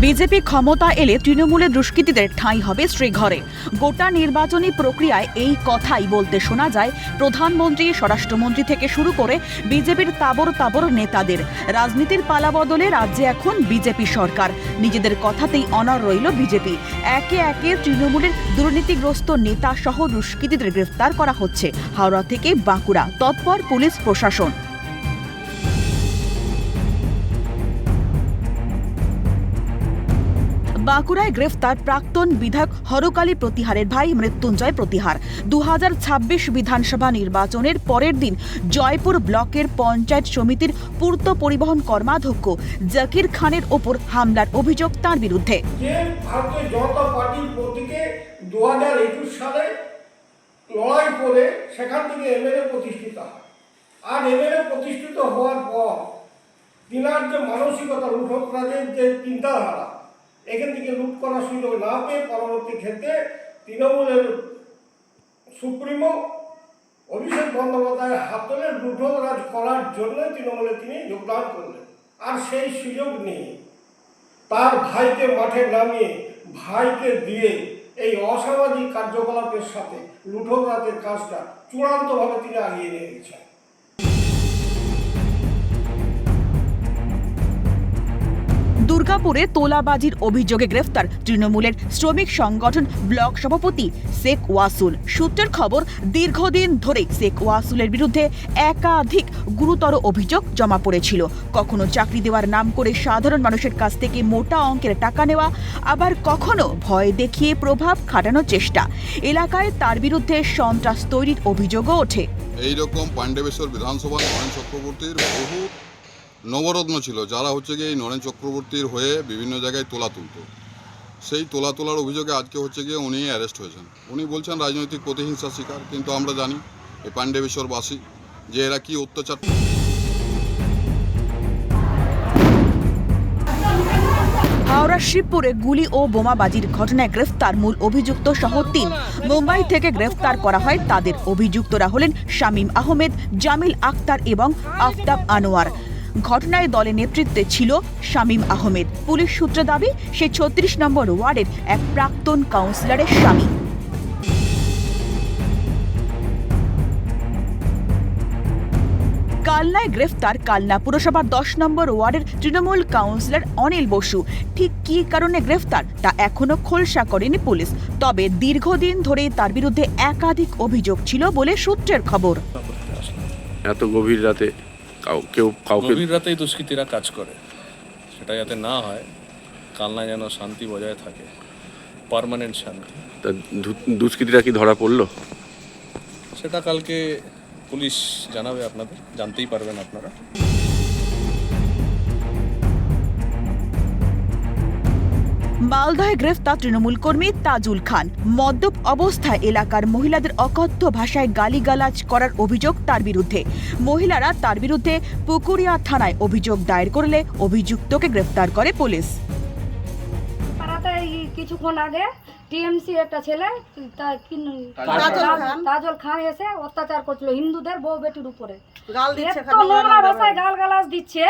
BJP ক্ষমতা এলে তৃণমূলের দুষ্কৃতীদের ঠাঁই হবে শ্রীঘরে। গোটা নির্বাচনী প্রক্রিয়ায় এই কথাই বলতে শোনা যায় প্রধানমন্ত্রী, স্বরাষ্ট্রমন্ত্রী থেকে শুরু করে বিজেপির তাবর তাবর নেতাদের। রাজনীতির পালাবদলে রাজ্যে এখন বিজেপি সরকার। নিজেদের কথাতেই অনড় রইল বিজেপি। একে একে তৃণমূলের দুর্নীতিগ্রস্ত নেতা সহ দুষ্কৃতীদের গ্রেফতার করা হচ্ছে। হাওড়া থেকে বাঁকুড়া তৎপর পুলিশ প্রশাসন। বাঁকুড়ায় গ্রেফতার প্রাক্তন বিধায়ক হরকালী প্রতিহারের ভাই মৃত্যুঞ্জয় প্রতিহার। 2026 বিধানসভা নির্বাচনের পরের দিন জয়পুর ব্লকের পঞ্চায়েত সমিতির পূর্ত পরিবহন কর্মাধ্যক্ষ জাকির খানের ওপর হামলার অভিযোগ তাঁর বিরুদ্ধে। ভারতীয় জনতা পার্টির প্রতীকে 2021 সালে লড়াই করে সেখান থেকে এমএলএ প্রতিষ্ঠিত হয়। আর এমএলএ প্রতিষ্ঠিত হওয়ার পর তিনার যে মানসিকতা, লুঠতরাজের যে চিন্তাধারা, এখান থেকে লুট করার সুযোগ না পেয়ে পরবর্তী ক্ষেত্রে তৃণমূলের সুপ্রিমো অভিষেক বন্দ্যোপাধ্যায়ের হাত ধরে লুঠতরাজ করার জন্য তৃণমূলে তিনি যোগদান করলেন। আর সেই সুযোগ নিয়ে তার ভাইকে মাঠে নামিয়ে ভাইকে দিয়ে এই অসামাজিক কার্যকলাপের সাথে লুঠতরাজের কাজটা চূড়ান্তভাবে তিনি এগিয়ে নিয়ে গেছেন। দুর্গাপুরে তোলাবাজির অভিযোগে গ্রেফতার তৃণমূলের শ্রমিক সংগঠন ব্লক সভাপতি শেখ ওয়াসুল। সূত্রের খবর, দীর্ঘদিন ধরে শেখ ওয়াসুলের বিরুদ্ধে একাধিক গুরুতর অভিযোগ জমা পড়েছিল। কখনো চাকরি দেওয়ার নাম করে সাধারণ মানুষের কাছ থেকে মোটা অঙ্কের টাকা নেওয়া, আবার কখনো ভয় দেখিয়ে প্রভাব খাটানোর চেষ্টা। এলাকায় তার বিরুদ্ধে সন্ত্রাস তৈরির অভিযোগও ওঠে। এইরকম পাণ্ডবেশ্বর বিধানসভা নরেন চক্রবর্তীর বহু নবরত্ন ছিল, যারা এই নরেন চক্রবর্তীর হয়ে বিভিন্ন জায়গায় তোলা তুলত। সেই তোলার অভিযোগে আজকে উনি অ্যারেস্ট হয়েছেন। উনি বলছেন রাজনৈতিক প্রতিহিংসার শিকার, কিন্তু আমরা জানি এই পাণ্ডবেশ্বরবাসী যে এরা কি অত্যাচার। হাওড়া শিবপুরে গুলি ও বোমাবাজির ঘটনায় গ্রেফতার মূল অভিযুক্ত সহ 3। মুম্বাই থেকে গ্রেফতার করা হয় তাদের। অভিযুক্তরা হলেন শামীম আহমেদ, জামিল আক্তার এবং আফতাব আনোয়ার। ঘটনায় দলের নেতৃত্বে ছিল শামীম আহমেদ। পুলিশ সূত্রে দাবি, সে 36 নম্বর ওয়ার্ডের এক প্রাক্তন কাউন্সিলরের স্বামী। কালনায় গ্রেফতার কালনা পুরসভার 10 নম্বর ওয়ার্ডের তৃণমূল কাউন্সিলর অনিল বসু। ঠিক কী কারণে গ্রেফতার তা এখনো খোলসা করেনি পুলিশ। তবে দীর্ঘদিন ধরেই তার বিরুদ্ধে একাধিক অভিযোগ ছিল বলে সূত্রের খবর। এত গভীর রাতে গভীর রাতেই দুষ্কৃতীরা কাজ করে, সেটা যাতে না হয়, কালনায় যেন শান্তি বজায় থাকে, পার্মানেন্ট শান্তি। তা দুষ্কৃতীরা কি ধরা পড়লো? সেটা কালকে পুলিশ জানাবে, আপনাদের জানতেই পারবেন আপনারা। মালদহে গ্রেফতার তৃণমূল কর্মী তাজুল খান। মদ্যপ অবস্থায় এলাকার মহিলাদের অকথ্য ভাষায় গালিগালাজ করার অভিযোগ তার বিরুদ্ধে। মহিলারা তার বিরুদ্ধে পুকুরিয়া থানায় অভিযোগ দায়ের করলে অভিযুক্তকে গ্রেফতার করে পুলিশ। কিছুক্ষণ আগে টিএমসি একটা ছেলে তাজল খান এসে অত্যাচার করছিল হিন্দুদের বউ বেটির উপরে। নোংরা ভাষায় গালগালাজ দিচ্ছে।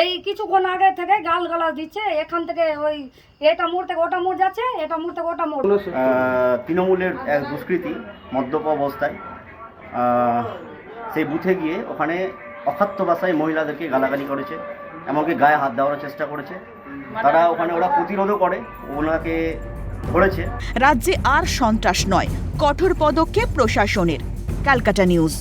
এই কিছুক্ষণ আগে থেকে গালগালাজ দিচ্ছে। এখান থেকে ওই এটা মোড় থেকে ওটা মোড় যাচ্ছে, এটা মোড় থেকে ওটা মোড়। তৃণমূলের এক দুষ্কৃতী মদ্যপ অবস্থায় সেই বুথে গিয়ে ওখানে অখাদ্য ভাষায় মহিলাদেরকে গালাগালি করেছে, এমনকি গায়ে হাত দেওয়ার চেষ্টা করেছে। তারা ওরা প্রতিরোধও করে, ওনাকে ধরেছে। রাজ্যে আর সন্ত্রাস নয়, কঠোর পদক্ষেপ প্রশাসনের। ক্যালকাটা নিউজ।